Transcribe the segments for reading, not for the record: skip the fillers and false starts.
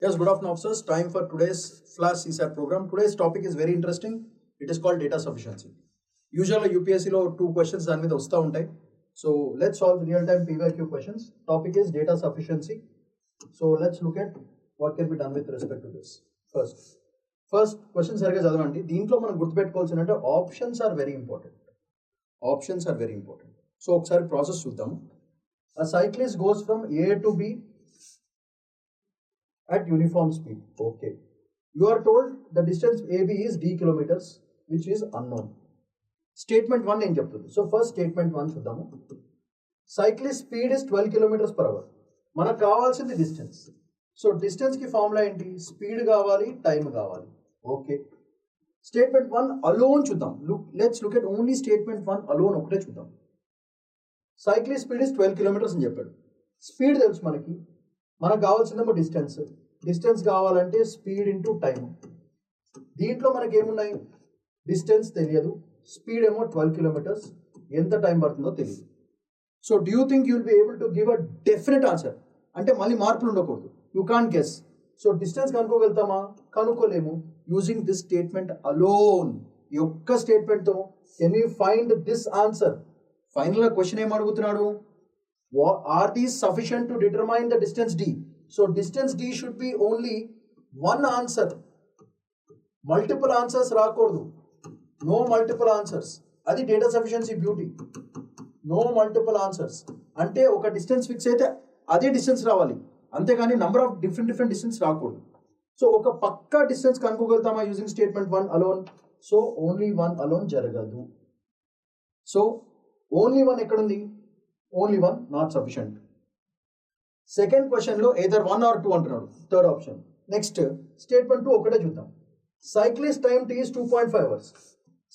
Yes, good afternoon, officers. Time for today's Flash CSAT program. Today's topic is very interesting. It is called data sufficiency. Usually UPSC lo 2 questions దాని మీద వస్తూ ఉంటాయి. So let's solve real time PYQ questions. Topic is data sufficiency. So let's look at what can be done with respect to this. First question సరిగా చదవండి. దీంట్లో మనం గుర్తుపెట్టుకోవాల్సిన అంటే options are very important. Options are very important. So ఒకసారి process చూద్దాము. A cyclist goes from A to B at uniform speed. Okay. You are told the distance AB is d kilometers, which is unknown. Statement 1 ఏం చెప్తుంది? So first statement 1 చూద్దాము. Cyclist speed is 12 kilometers per hour. మనకు కావాల్సింది distance. So distance కి formula ఏంటి? Speed కావాలి, time కావాలి. Okay. Statement 1 alone చూద్దాం. Let's look at only statement 1 alone ఒకటే చూద్దాం. సైక్లిస్ట్ స్పీడ్ ఇస్ 12 kilometers అని చెప్పాడు. స్పీడ్ తెలుసు మనకు కావాల్సిందేమో డిస్టెన్స్. డిస్టెన్స్ కావాలంటే స్పీడ్ ఇంటూ టైం. దీంట్లో మనకి ఏమున్నాయి? డిస్టెన్స్ తెలియదు, స్పీడ్ ఏమో 12 kilometers. ఎంత టైం పడుతుందో తెలియదు. So do you think you will be able to give a definite answer? అంటే మళ్ళీ మార్పులు ఉండకూడదు. You can't guess. So distance కనుక్కోగలుగుతామా? కనుక్కోలేము. యూజింగ్ దిస్ స్టేట్మెంట్ అలోన్, ఈ ఒక్క స్టేట్మెంట్తో can you find this answer? Final question ఏం అడుగుతున్నాడు? Are these sufficient to determine the distance d? So distance d should be only one answer. Multiple answers రాకూడదు. No multiple answers. అది data sufficiency beauty. No multiple answers. అంటే ఒక distance fix అయితే అదే distance రావాలి, అంతేగాని నంబర్ ఆఫ్ డిఫరెంట్ డిస్టెన్స్ రాకూడదు. So ఒక పక్కా డిస్టెన్స్ కనుక్కోగలుగుతామా using statement 1 alone? So only 1 alone జరగదు. సో ఓన్లీ 1 ఎక్కడుంది? Only 1 not sufficient. సెకండ్ క్వశ్చన్లో ఎయిదర్ 1 or 2 అంటున్నాడు, థర్డ్ ఆప్షన్. నెక్స్ట్ స్టేట్మెంట్ 2 ఒకటే చూద్దాం. Cyclist time T is 2.5 hours.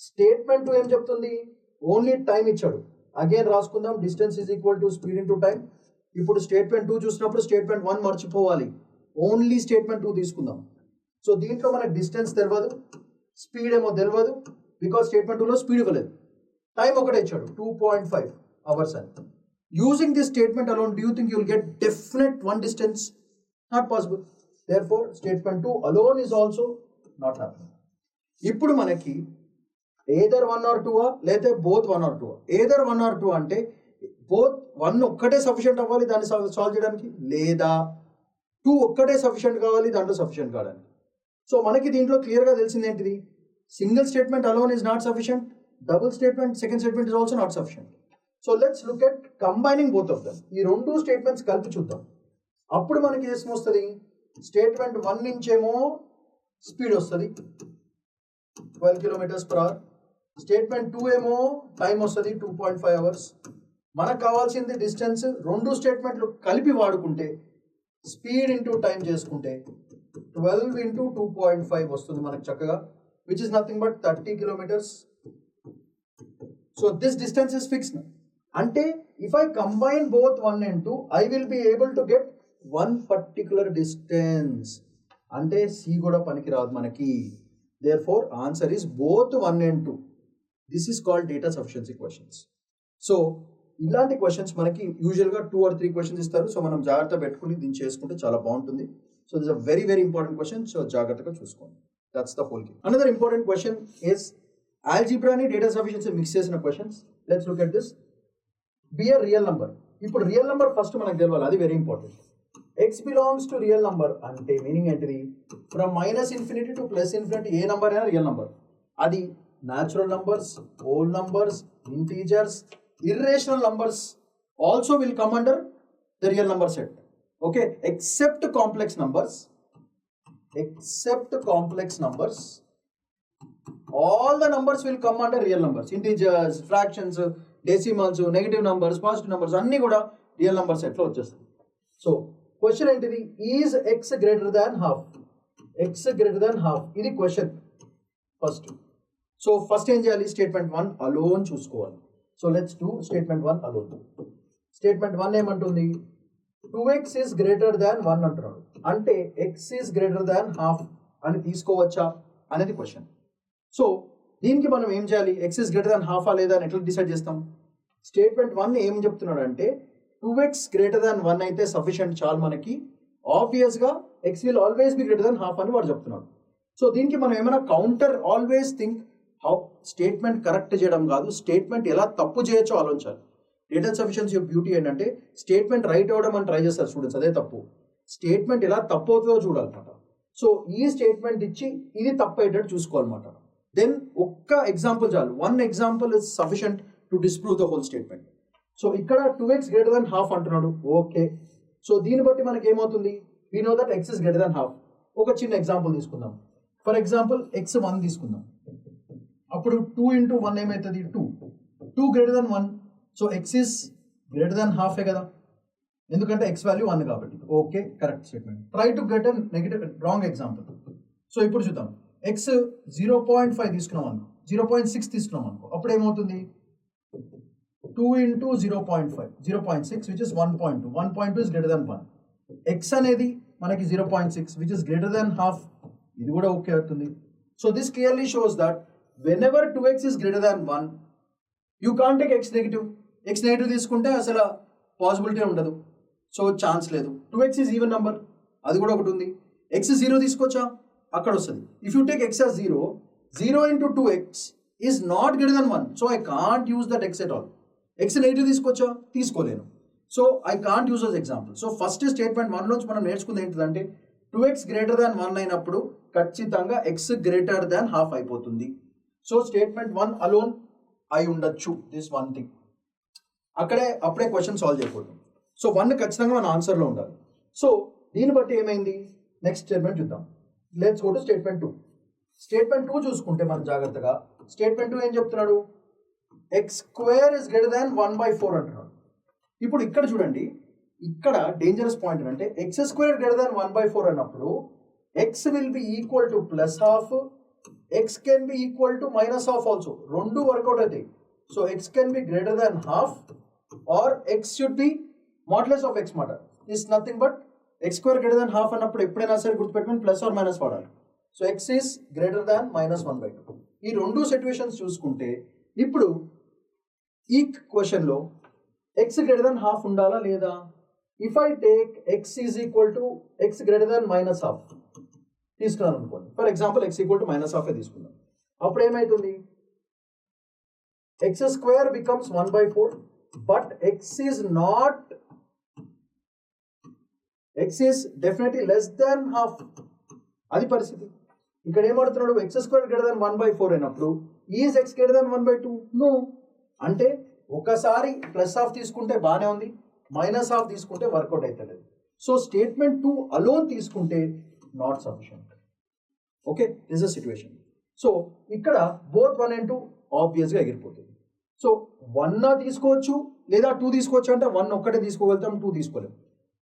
Statement 2 ఏం చెప్తుంది? ఓన్లీ టైం ఇచ్చాడు. అగైన్ రాసుకుందాం, distance is equal to speed into time. ఇప్పుడు స్టేట్మెంట్ 2 చూసినప్పుడు స్టేట్మెంట్ 1 మర్చిపోవాలి, ఓన్లీ స్టేట్మెంట్ 2 తీసుకుందాం. సో దీంట్లో మనకు డిస్టెన్స్ తెలియదు, స్పీడ్ ఏమో తెలియదు, బికాస్ స్టేట్మెంట్ 2లో స్పీడ్ ఇవ్వలేదు. టైం ఒకటే ఇచ్చాడు, 2.5 hours అని. Using this statement alone, do you think you will get definite one distance? Not possible. Therefore, statement 2 alone is also not happening. ఇప్పుడు మనకి either 1 or 2 లేదా both 1 or 2. Either 1 or 2 అంటే both 1 ఒక్కటే sufficient అవ్వాలి దాన్ని solve చేయడానికి, లేదా 2 ఒక్కటే సఫిషియంట్ కావాలి దాంట్లో సఫిషియంట్ కావడానికి. సో మనకి దీంట్లో క్లియర్గా తెలిసింది ఏంటిది? Single statement alone is not sufficient. Double statement, second statement is also not sufficient. So let's look at combining both of them. ఈ రెండు స్టేట్మెంట్స్ కలిపి చూద్దాం. అప్పుడు మనకి ఏమొస్తుంది? స్టేట్మెంట్ 1 నుంచేమో స్పీడ్ వస్తుంది 12 kilometers per hour. స్టేట్మెంట్ 2 ఏమో టైం వస్తుంది 2.5 hours. మనకు కావాల్సింది డిస్టెన్స్. రెండు స్టేట్మెంట్లు కలిపి వాడుకుంటే స్పీడ్ ఇంటూ టైం చేసుకుంటే 12 into 2.5 వస్తుంది మనకు చక్కగా, which is nothing but 30 kilometers. So this distance is fixed. అంటే if I combine both 1 and 2, I will be able to get one particular distance. అంటే సి కూడా పనికిరాదు మనకి. Therefore answer is both 1 and 2. This is called data sufficiency questions. So ఇలాంటి questions మనకి యూజువల్గా 2 or 3 questions ఇస్తారు. So మనం జాగ్రత్త పెట్టుకుని దీన్ని చేసుకుంటే చాలా బాగుంటుంది. So this a very very important question. So జాగ్రత్తగా చూసుకోండి. That's the whole game. Another important question is ఆల్జీబ్రాని డేటా సఫిషియన్సీ మిక్స్ చేసిన questions. Let's look at this. Be a real number. ఇప్పుడు రియల్ నంబర్ ఫస్ట్ మనకు తెలియాలి, అది very important. X belongs to real number అంటే meaning ఏంటిది? From -∞ to +∞ ఏ నంబర్ అయినా రియల్ నంబర్. అది natural numbers, whole numbers, integers, irrational numbers also will come under the real number set. Okay, except complex numbers. All the numbers will come under real numbers. Integers, fractions, decimals, negative numbers, positive numbers అన్నీ కూడా real number సెట్లో వచ్చేస్తుంది. So question ఏంటిది? Is X greater than half. X greater than half ఇది question first. So first ఏం చేయాలి? Statement 1 alone చూసుకోవాలి. So let's do statement 1 alone. Statement 1 ఏమంటుంది? 2x is greater than 1 అంటున్నాడు. అంటే x is greater than half అని తీసుకోవచ్చా అనేది క్వశ్చన్. సో దీనికి మనం ఏం చేయాలి? x is greater than half లేదా అని ఎట్లా డిసైడ్ చేస్తాం? స్టేట్మెంట్ 1 ఏం చెప్తున్నాడు అంటే 2x greater than 1 అయితే సఫిషియంట్ చాలు మనకి ఆబ్వియస్గా X will always be greater than half అని వాడు చెప్తున్నాడు. సో దీనికి మనం ఏమైనా counter always think how statement correct చేయడం కాదు, స్టేట్మెంట్ ఎలా తప్పు చేయొచ్చో ఆలోచించాలి. డేటా సఫిషియన్సీ ఆఫ్ బ్యూటీ ఏంటంటే స్టేట్మెంట్ రైట్ అవ్వడం అని ట్రై చేస్తారు స్టూడెంట్స్, అదే తప్పు. స్టేట్మెంట్ ఎలా తప్పు అవుతుందో చూడాలన్నమాట. సో ఈ స్టేట్మెంట్ ఇచ్చి ఇది తప్పు అయ్యేటట్టు చూసుకోవాలన్నమాట. దెన్ ఒక్క ఎగ్జాంపుల్ చాలు, one example is sufficient to disprove the whole statement. So ఇక్కడ 2x గ్రేటర్ దెన్ హాఫ్ అంటున్నాడు, ఓకే. సో దీన్ని బట్టి మనకి ఏమవుతుంది, we know that x is greater than half. ఒక చిన్న ఎగ్జాంపుల్ తీసుకుందాం. ఫర్ ఎగ్జాంపుల్ x1 తీసుకుందాం. అప్పుడు 2 into 1 ఏమవుతుంది, 2 greater than 1. So x is greater than హాఫే కదా, ఎందుకంటే x వాల్యూ 1 కాబట్టి. Okay, correct statement. Try to get a negative wrong example. So ఇప్పుడు చూద్దాం, x 0.5 తీసుకున్నాం అనుకో, 0.6 తీసుకున్నాం అనుకో, అప్పుడు ఏమవుతుంది, 2 into 0.5, 0.6 which is 1.2. 1.2 is greater than 1. x అనేది మనకి 0.6 which is greater than half. ఇది కూడా ఓకే అవుతుంది. So this clearly shows that whenever 2x is greater than 1, you can't take x negative. x negative తీసుకుంటే అసలు పాసిబిలిటీ ఉండదు, so chance లేదు. 2x is even number, అది కూడా ఒకటి ఉంది. x 0 తీసుకోవచ్చా, అక్కడ వస్తుంది. If you take x as 0, 0 into 2x is not greater than 1. సో I can't use that x at all. x negative తీసుకోవచ్చా, తీసుకోలేను. So I can't use as example. So first statement 1 నుంచి మనం నేర్చుకుంది ఏంటిదంటే 2x గ్రేటర్ దాన్ 1 అయినప్పుడు ఖచ్చితంగా x greater than half అయిపోతుంది. సో స్టేట్మెంట్ 1 అలోన్ అయి ఉండొచ్చు, దిస్ వన్ థింగ్. అప్పుడే క్వశ్చన్ సాల్వ్ చేయకూడదు. సో 1 ఖచ్చితంగా మన ఆన్సర్లో ఉండాలి. సో దీన్ని బట్టి ఏమైంది, నెక్స్ట్ స్టేట్మెంట్ చూద్దాం. Let's go to statement 2. Statement 2 చూసుకుంటే మనం జాగ్రత్తగా, స్టేట్మెంట్ 2 ఏం చెప్తున్నాడు, x square is greater than 1/4 అంటున్నాడు. ఇప్పుడు ఇక్కడ చూడండి, ఇక్కడ డేంజరస్ పాయింట్ ఏంటంటే x స్క్వేర్ గ్రేటర్ దాన్ 1/4 అన్నప్పుడు x will be equal to plus half, x can be equal to minus half also, రెండు వర్కౌట్ అవుతాయి. So x can be greater than half or x should be modulus of x మాట. Is nothing but x square greater than half అన్నప్పుడు ఎప్పుడైనా సరే గుర్తుపెట్టుకుని plus or minus వాడాలి. So x is greater than -1/2. ఈ రెండు situations చూసుకుంటే ఇప్పుడు ఈ క్వశ్చన్లో x గ్రేటర్ దాన్ హాఫ్ ఉండాలా లేదా? If I take x is equal to x greater than -1/2 తీసుకున్నాను అనుకోండి. For example x equal to -1/2 తీసుకుందాం. అప్పుడు ఏమవుతుంది, x square becomes 1/4, but x is definitely less than half. అది పరిస్థితి. ఇక్కడ ఏమడుతున్నాడు, x స్క్వేర్ గ్రేటర్ దాన్ 1/4 అయినప్పుడు is x greater than 1/2? No. అంటే ఒకసారి ప్లస్ హాఫ్ తీసుకుంటే బాగానే ఉంది, మైనస్ హాఫ్ తీసుకుంటే వర్కౌట్ అవుతలేదు. సో స్టేట్మెంట్ 2 అలోన్ తీసుకుంటే not sufficient. Okay, this is situation. So ఇక్కడ బోత్ 1 and 2 ఆబ్వియస్గా ఎగిరిపోతుంది. సో 1 తీసుకోవచ్చు లేదా 2 తీసుకోవచ్చు. అంటే 1 ఒక్కటే తీసుకోగలుగుతాం, 2 తీసుకోలేము.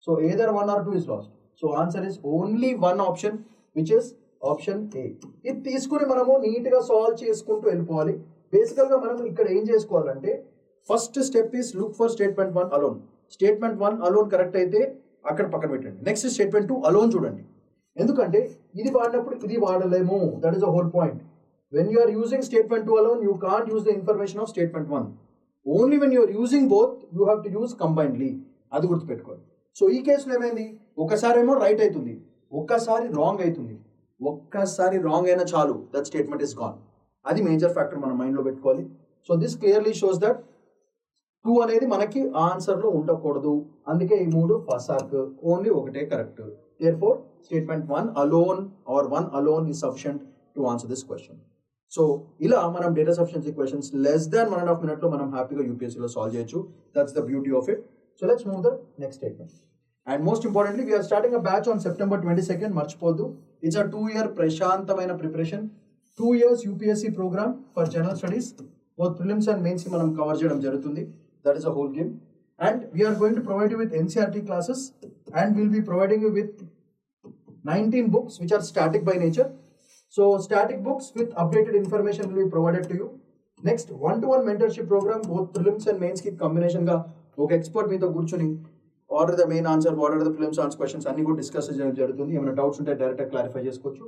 So either 1 or 2 is last. So answer is only one option, which is option A. ఇది తీసుకుని మనము నీట్గా సాల్వ్ చేసుకుంటూ వెళ్ళిపోవాలి. బేసికల్గా మనం ఇక్కడ ఏం చేసుకోవాలంటే first step is look for statement 1 alone. Statement 1 alone correct అయితే అక్కడ పక్కన పెట్టండి. నెక్స్ట్ స్టేట్మెంట్ 2 అలోన్ చూడండి. ఎందుకంటే ఇది వాడినప్పుడు ఇది వాడలేము. That is the whole point. When you are using statement 2 alone, you can't use the information of statement 1. Only when you are using both you have to use కంబైన్డ్లీ. అది గుర్తుపెట్టుకోండి. So ఈ కేసులో ఏమైంది, ఒకసారి ఏమో రైట్ అవుతుంది, ఒక్కసారి రాంగ్ అవుతుంది. ఒక్కసారి రాంగ్ అయినా చాలు, దట్ స్టేట్మెంట్ ఇస్ గాన్. అది మేజర్ ఫ్యాక్టర్ మనం మైండ్లో పెట్టుకోవాలి. So this clearly shows that 2 అనేది మనకి ఆన్సర్లో ఉండకూడదు. అందుకే ఈ 3 ఫసాక్, ఓన్లీ ఒకటే correct. Therefore statement 1 alone or 1 alone is sufficient to answer this question. So ఇలా మనం data sufficiency questions less than 1.5 minutes మనం హ్యాపీగా యూపీఎస్సీలో సాల్వ్ చేయొచ్చు. That's the beauty of it. So let's move the next statement. And most importantly we're starting a batch on September 22nd. మర్చిపోద్దు, it's a 2-year ప్రశాంతమైన preparation. 2 years UPSC program for general studies. Both prelims and mains మనం cover చేయడం జరుగుతుంది. That is a whole game. And we are going to provide you with NCERT classes, and we'll be providing you with 19 books which are static by nature. So static books with updated information will be provided to you. Next, 1-to-1 mentorship program, both prelims and mains ki combination ga oka expert meeto కూర్చొని order the main answer, what are the prelims answer questions అన్ని కూడా discuss చేయడం జరుగుతుంది. ఏమైనా doubts ఉంటే direct clarify చేసుకోవచ్చు.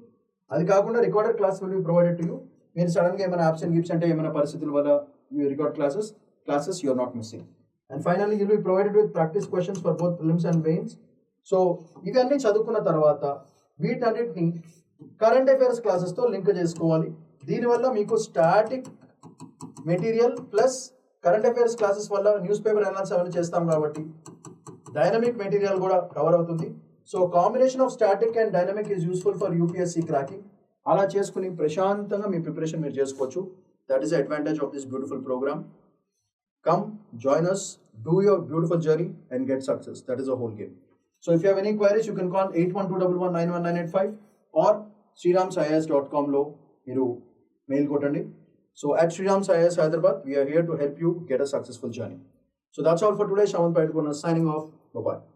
అది కాకుండా recorded class will be provided to you. మీరు సడన్ గా ఏమైనా ఆబ్సెంట్ గిఫ్ట్స్ అంటే ఏమైనా పరిస్థితుల వల్ల you record classes you are not missing. And finally, you will be provided with practice questions for both prelims and mains. So ఇవన్నీ చదువుకున్న తర్వాత వీటన్నిటిని కరెంట్ అఫైర్స్ క్లాసెస్తో లింక్ చేసుకోవాలి. దీనివల్ల మీకు static material plus current affairs classes వల్ల newspaper analysis అవన్నీ చేస్తాం కాబట్టి డైనమిక్ మెటీరియల్ కూడా కవర్ అవుతుంది. So combination of static and dynamic is useful for UPSC cracking. అలా చేసుకుని ప్రశాంతంగా మీ ప్రిపరేషన్ మీరు చేసుకోవచ్చు. That is the advantage of this beautiful programme. Come, join us, do your beautiful journey and get success. That is the whole game. So if you have any queries, you can call 8121119985 or sriramsias.com lo మీరు mail కొట్టండి. So at Sriram IAS Hyderabad, we are here to help you get a successful journey. So that's all for today. Shaman Paidkona signing off. Bye-bye.